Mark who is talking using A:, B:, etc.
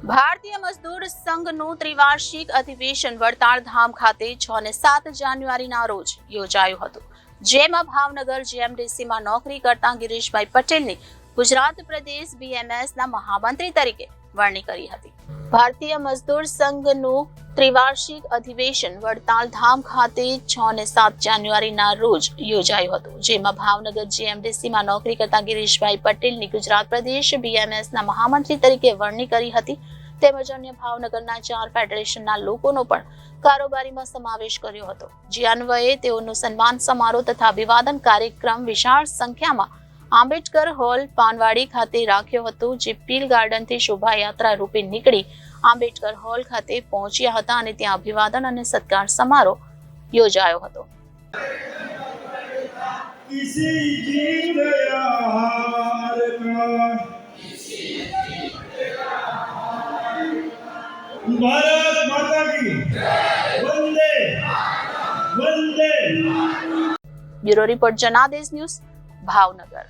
A: ભારતીય મજદૂર સંઘનું ત્રિવાર્ષિક અધિવેશન વડતાલ ધામ ખાતે 6 અને 7 જાન્યુઆરીના રોજ યોજાયું હતું, જેમાં ભાવનગર જીએમડીસીમાં નોકરી કરતા ગિરીશભાઈ પટેલની ગુજરાત પ્રદેશ બીએમએસના મહામંત્રી તરીકે વરણી કરી હતી. ભારતીય મજદૂર સંઘનું ત્રિવાર્ષિક અધિવેશન વડતાલ ધામ ખાતે 6 અને 7 જાન્યુઆરીના રોજ યોજાયું હતું, જેમાં ભાવનગર જીએમડીસીમાં નોકરી કરતા ગિરીશભાઈ પટેલની ગુજરાત પ્રદેશ બીએમએસના મહામંત્રી તરીકે વરણી કરી હતી. તેમજ અન્ય ભાવનગરના 4 ફેડરેશનના લોકોનો પણ કારોબારીમાં સમાવેશ કર્યો હતો, જે અન્વયે તેઓનું સન્માન સમારોહ તથા અભિવાદન કાર્યક્રમ વિશાળ સંખ્યામાં આંબેડકર હોલ પાનવાડી ખાતે રાખ્યો હતો, જે પીલ ગાર્ડનથી શોભાયાત્રા રૂપે નીકળી આંબેડકર હોલ ખાતે પહોંચ્યા હતા અને ત્યાં અભિવાદન અને સત્કાર સમારોહ યોજાયો હતો.
B: भारत माता की वंदे वंदे।
A: ब्यूरो रिपोर्ट जनादेश न्यूज़, भावनगर।